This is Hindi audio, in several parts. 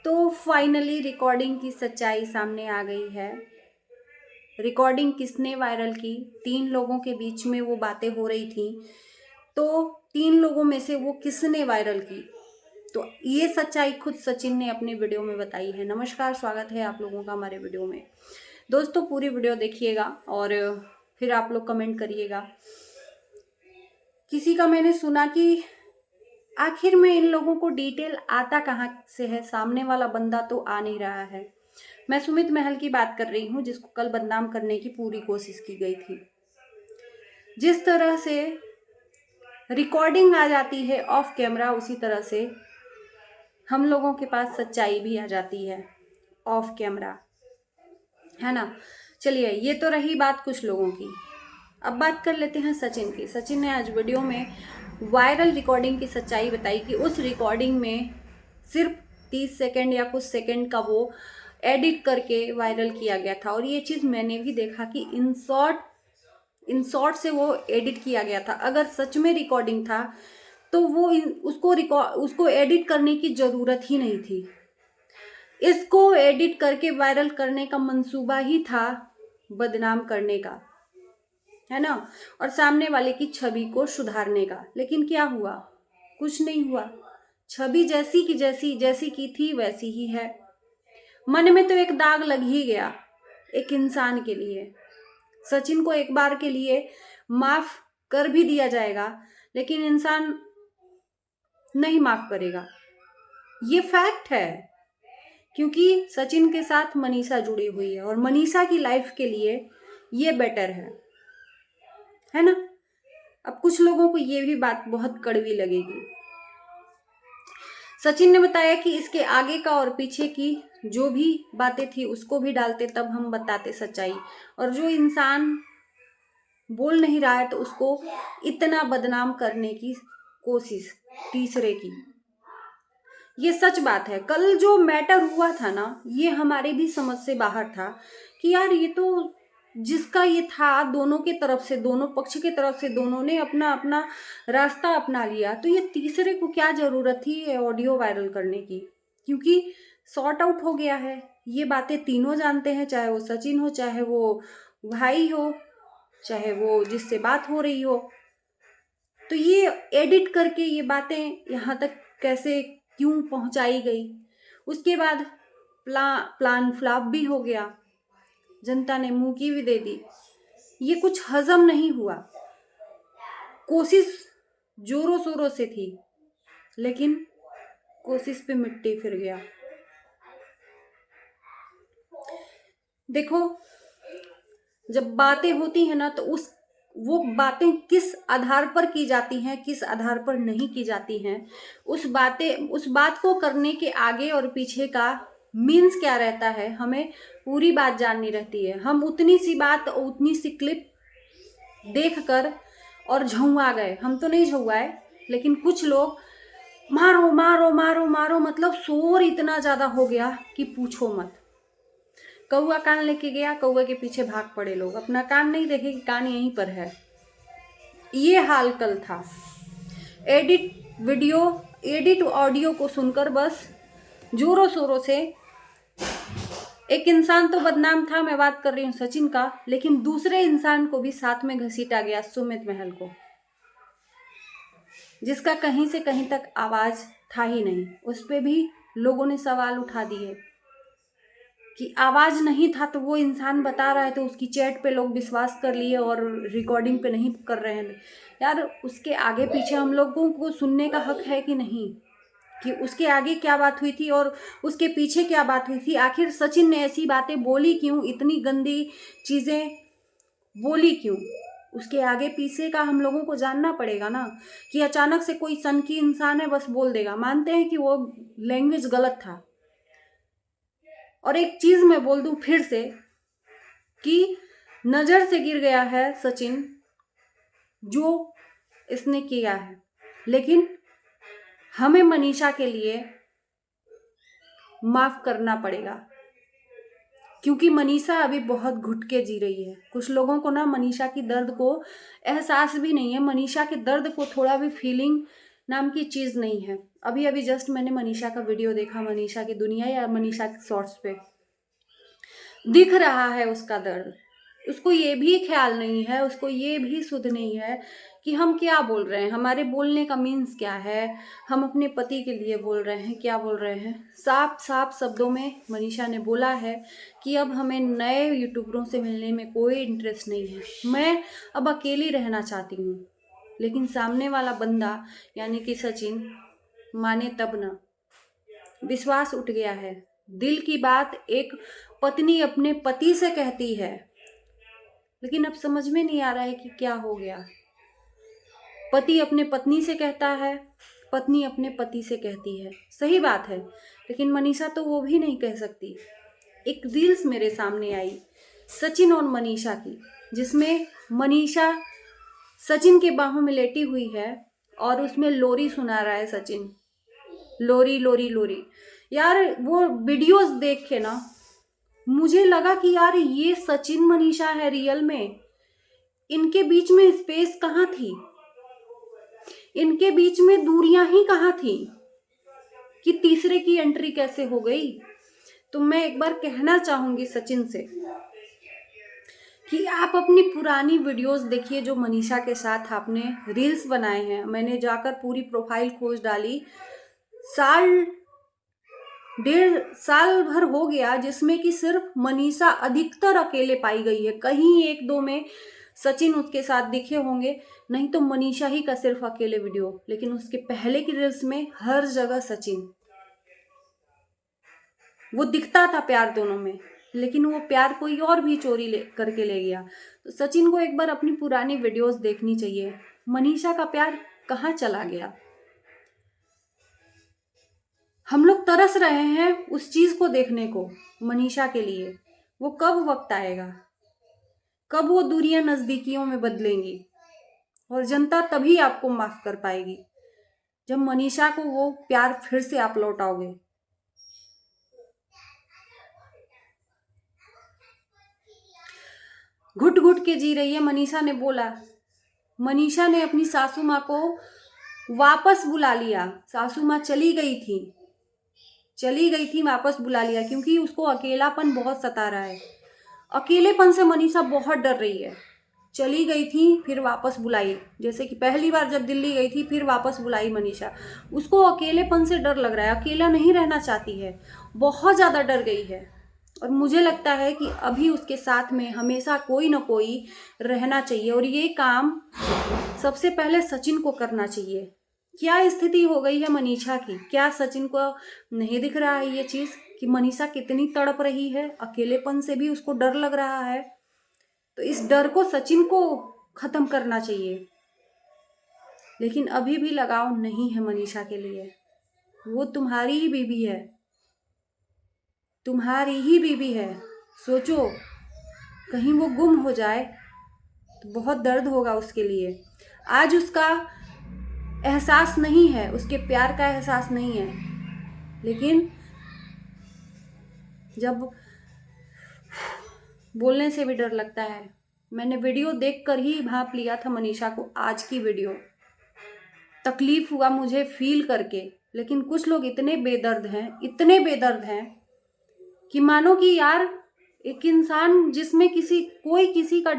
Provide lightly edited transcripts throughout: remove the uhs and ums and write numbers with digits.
तो फाइनली रिकॉर्डिंग की सच्चाई सामने आ गई है। रिकॉर्डिंग किसने वायरल की? 3 लोगों के बीच में वो बातें हो रही थी, तो 3 लोगों में से वो किसने वायरल की? तो ये सच्चाई खुद सचिन ने अपने वीडियो में बताई है। नमस्कार, स्वागत है आप लोगों का हमारे वीडियो में। दोस्तों, पूरी वीडियो देखिएगा और फिर आप लोग कमेंट करिएगा। किसी का मैंने सुना कि आखिर में इन लोगों को डिटेल आता कहाँ से है, सामने वाला बंदा तो आ नहीं रहा है। मैं सुमित महल की बात कर रही हूँ, जिसको कल बदनाम करने की पूरी कोशिश की गई थी। जिस तरह से रिकॉर्डिंग आ जाती है ऑफ कैमरा, उसी तरह से हम लोगों के पास सच्चाई भी आ जाती है ऑफ कैमरा, है ना। चलिए, ये तो रही बात कुछ लोगों की। अब बात कर लेते हैं सचिन की। सचिन ने आज वीडियो में वायरल रिकॉर्डिंग की सच्चाई बताई कि उस रिकॉर्डिंग में सिर्फ 30 सेकंड या कुछ सेकंड का वो एडिट करके वायरल किया गया था। और ये चीज़ मैंने भी देखा कि इन शॉर्ट से वो एडिट किया गया था। अगर सच में रिकॉर्डिंग था तो वो उसको एडिट करने की ज़रूरत ही नहीं थी। इसको एडिट करके वायरल करने का मंसूबा ही था बदनाम करने का, है ना, और सामने वाले की छवि को सुधारने का। लेकिन क्या हुआ? कुछ नहीं हुआ। छवि जैसी की थी वैसी ही है। मन में तो एक दाग लग ही गया एक इंसान के लिए। सचिन को एक बार के लिए माफ कर भी दिया जाएगा, लेकिन इंसान नहीं माफ करेगा। ये फैक्ट है, क्योंकि सचिन के साथ मनीषा जुड़ी हुई है और मनीषा की लाइफ के लिए ये बेटर है ना। अब कुछ लोगों को ये भी बात बहुत कड़वी लगेगी। सचिन ने बताया कि इसके आगे का और पीछे की जो भी बातें थी उसको भी डालते, तब हम बताते सच्चाई। और जो इंसान बोल नहीं रहा है तो उसको इतना बदनाम करने की कोशिश तीसरे की, ये सच बात है। कल जो मैटर हुआ था ना, ये हमारे भी समझ से बाहर था कि यार ये तो जिसका ये था, दोनों के तरफ से, दोनों पक्ष के तरफ से दोनों ने अपना अपना रास्ता अपना लिया, तो ये तीसरे को क्या जरूरत थी ये ऑडियो वायरल करने की? क्योंकि सॉर्ट आउट हो गया है। ये बातें तीनों जानते हैं, चाहे वो सचिन हो, चाहे वो भाई हो, चाहे वो जिससे बात हो रही हो। तो ये एडिट करके ये बातें यहाँ तक कैसे क्यों पहुंचाई गई? उसके बाद प्लान फ्लॉप भी हो गया, जनता ने मुंह की भी दे दी। ये कुछ हजम नहीं हुआ। कोशिश जोरों शोरों से थी, लेकिन कोशिश पे मिट्टी फिर गया। देखो, जब बातें होती हैं ना, तो वो बातें किस आधार पर की जाती हैं, किस आधार पर नहीं की जाती हैं, उस बात को करने के आगे और पीछे का मीन्स क्या रहता है, हमें पूरी बात जाननी रहती है। हम उतनी सी बात, उतनी सी क्लिप देखकर और झुंआ गए। हम तो नहीं झुंआए, लेकिन कुछ लोग मारो मारो मारो मारो, मतलब शोर इतना ज्यादा हो गया कि पूछो मत। कौआ कान लेके गया, कौआ के पीछे भाग पड़े लोग। अपना कान नहीं देखे कि कान यहीं पर है। ये हाल कल था। एडिट ऑडियो को सुनकर बस जोरों शोरों से एक इंसान तो बदनाम था, मैं बात कर रही हूँ सचिन का, लेकिन दूसरे इंसान को भी साथ में घसीटा गया, सुमित महल को, जिसका कहीं से कहीं तक आवाज था ही नहीं। उस पे भी लोगों ने सवाल उठा दिए कि आवाज नहीं था तो वो इंसान बता रहा है, तो उसकी चैट पे लोग विश्वास कर लिए और रिकॉर्डिंग पे नहीं कर रहे हैं। यार, उसके आगे पीछे हम लोगों को सुनने का हक है कि नहीं, कि उसके आगे क्या बात हुई थी और उसके पीछे क्या बात हुई थी। आखिर सचिन ने ऐसी बातें बोली क्यों, इतनी गंदी चीजें बोली क्यों? उसके आगे पीछे का हम लोगों को जानना पड़ेगा ना, कि अचानक से कोई सनकी इंसान है बस बोल देगा। मानते हैं कि वो लैंग्वेज गलत था। और एक चीज मैं बोल दूं फिर से, कि नजर से गिर गया है सचिन जो इसने किया है, लेकिन हमें मनीषा के लिए माफ करना पड़ेगा, क्योंकि मनीषा अभी बहुत घुट के जी रही है। कुछ लोगों को ना मनीषा की दर्द को एहसास भी नहीं है, मनीषा के दर्द को थोड़ा भी फीलिंग नाम की चीज नहीं है। अभी अभी जस्ट मैंने मनीषा का वीडियो देखा, मनीषा की दुनिया या मनीषा के शॉर्ट्स पे दिख रहा है उसका दर्द। उसको ये भी ख्याल नहीं है, उसको ये भी सुध नहीं है कि हम क्या बोल रहे हैं, हमारे बोलने का मीन्स क्या है, हम अपने पति के लिए बोल रहे हैं, क्या बोल रहे हैं। साफ साफ शब्दों में मनीषा ने बोला है कि अब हमें नए यूट्यूबरों से मिलने में कोई इंटरेस्ट नहीं है, मैं अब अकेली रहना चाहती हूँ। लेकिन सामने वाला बंदा यानी कि सचिन माने तब ना, विश्वास उठ गया है। दिल की बात एक पत्नी अपने पति से कहती है, लेकिन अब समझ में नहीं आ रहा है कि क्या हो गया। पति अपने पत्नी से कहता है, पत्नी अपने पति से कहती है, सही बात है, लेकिन मनीषा तो वो भी नहीं कह सकती। एक रील्स मेरे सामने आई सचिन और मनीषा की, जिसमें मनीषा सचिन के बाहों में लेटी हुई है और उसमें लोरी सुना रहा है सचिन, लोरी लोरी लोरी। यार वो वीडियोस देख के ना मुझे लगा कि यार ये सचिन मनीषा है रियल में। इनके बीच में स्पेस कहाँ थी, इनके बीच में दूरियां ही कहाँ थी कि तीसरे की एंट्री कैसे हो गई। तो मैं एक बार कहना चाहूंगी सचिन से कि आप अपनी पुरानी वीडियोस देखिए जो मनीषा के साथ आपने रील्स बनाए हैं। मैंने जाकर पूरी प्रोफाइल खोज डाली, डेढ़ साल भर हो गया जिसमें कि सिर्फ मनीषा अधिकतर अकेले पाई गई है। कहीं एक दो में सचिन उसके साथ दिखे होंगे, नहीं तो मनीषा ही का सिर्फ अकेले वीडियो। लेकिन उसके पहले की रील्स में हर जगह सचिन, वो दिखता था प्यार दोनों में, लेकिन वो प्यार कोई और भी चोरी करके ले गया। तो सचिन को एक बार अपनी पुरानी वीडियोस देखनी चाहिए, मनीषा का प्यार कहाँ चला गया। हम लोग तरस रहे हैं उस चीज को देखने को, मनीषा के लिए। वो कब वक्त आएगा, कब वो दूरियां नजदीकियों में बदलेंगी, और जनता तभी आपको माफ कर पाएगी जब मनीषा को वो प्यार फिर से आप लौटाओगे। घुट घुट के जी रही है, मनीषा ने बोला। मनीषा ने अपनी सासू माँ को वापस बुला लिया। सासू माँ चली गई थी, वापस बुला लिया, क्योंकि उसको अकेलापन बहुत सता रहा है। अकेलेपन से मनीषा बहुत डर रही है। चली गई थी फिर वापस बुलाई, जैसे कि पहली बार जब दिल्ली गई थी फिर वापस बुलाई मनीषा। उसको अकेलेपन से डर लग रहा है, अकेला नहीं रहना चाहती है, बहुत ज़्यादा डर गई है। और मुझे लगता है कि अभी उसके साथ में हमेशा कोई ना कोई रहना चाहिए, और ये काम सबसे पहले सचिन को करना चाहिए। क्या स्थिति हो गई है मनीषा की, क्या सचिन को नहीं दिख रहा है ये चीज़ कि मनीषा कितनी तड़प रही है, अकेलेपन से भी उसको डर लग रहा है। तो इस डर को सचिन को खत्म करना चाहिए। लेकिन अभी भी लगाव नहीं है मनीषा के लिए। वो तुम्हारी ही बीवी है, तुम्हारी ही बीवी है। सोचो कहीं वो गुम हो जाए तो बहुत दर्द होगा उसके लिए। आज उसका एहसास नहीं है, उसके प्यार का एहसास नहीं है, लेकिन जब बोलने से भी डर लगता है। मैंने वीडियो देखकर ही भांप लिया था मनीषा को, आज की वीडियो तकलीफ हुआ मुझे फील करके। लेकिन कुछ लोग इतने बेदर्द हैं कि मानो कि यार एक इंसान जिसमें कोई किसी का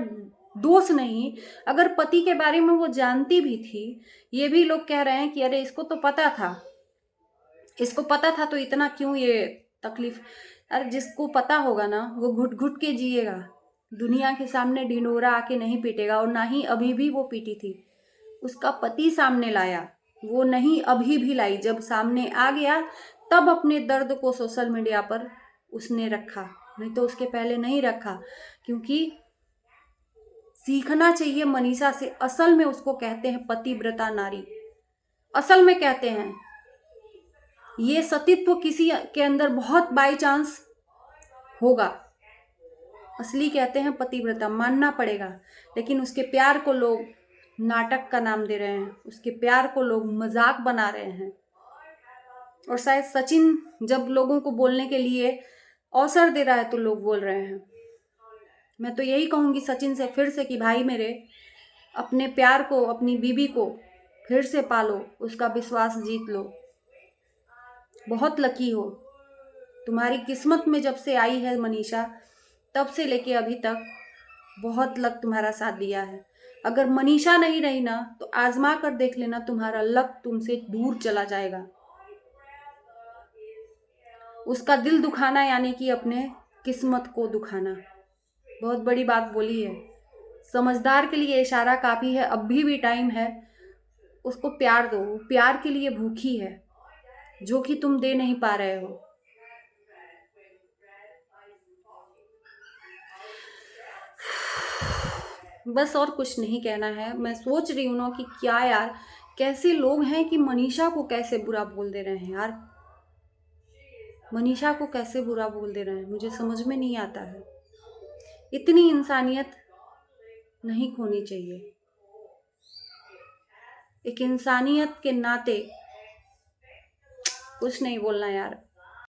दोष नहीं, अगर पति के बारे में वो जानती भी थी, ये भी लोग कह रहे हैं कि अरे इसको तो पता था तो इतना क्यों ये तकलीफ। अरे जिसको पता होगा ना वो घुट घुट के जिएगा, दुनिया के सामने ढिंढोरा आके नहीं पीटेगा। और ना ही अभी भी वो पीटी थी, उसका पति सामने लाया, वो नहीं अभी भी लाई। जब सामने आ गया तब अपने दर्द को सोशल मीडिया पर उसने रखा, नहीं तो उसके पहले नहीं रखा। क्योंकि सीखना चाहिए मनीषा से। असल में उसको कहते हैं पतिव्रता नारी, असल में कहते हैं। ये सतीत्व किसी के अंदर बहुत बाई चांस होगा, असली कहते हैं पतिव्रता, मानना पड़ेगा। लेकिन उसके प्यार को लोग नाटक का नाम दे रहे हैं, उसके प्यार को लोग मजाक बना रहे हैं। और शायद सचिन जब लोगों को बोलने के लिए अवसर दे रहा है तो लोग बोल रहे हैं। मैं तो यही कहूँगी सचिन से फिर से कि भाई मेरे, अपने प्यार को, अपनी बीबी को फिर से पालो, उसका विश्वास जीत लो। बहुत लकी हो। तुम्हारी किस्मत में जब से आई है मनीषा, तब से लेके अभी तक बहुत लक तुम्हारा साथ दिया है। अगर मनीषा नहीं रही ना तो आजमा कर देख लेना, तुम्हारा लक तुमसे दूर चला जाएगा। उसका दिल दुखाना यानी कि अपने किस्मत को दुखाना। बहुत बड़ी बात बोली है। समझदार के लिए इशारा काफी है। अभी भी टाइम है, उसको प्यार दो। वो प्यार के लिए भूखी है, जो कि तुम दे नहीं पा रहे हो। बस और कुछ नहीं कहना है। मैं सोच रही हूँ ना कि क्या यार, कैसे लोग हैं कि मनीषा को कैसे बुरा बोल दे रहे हैं यार। मनीषा को कैसे बुरा बोल दे रहे हैं, मुझे समझ में नहीं आता है। इतनी इंसानियत नहीं खोनी चाहिए। एक इंसानियत के नाते कुछ नहीं बोलना यार।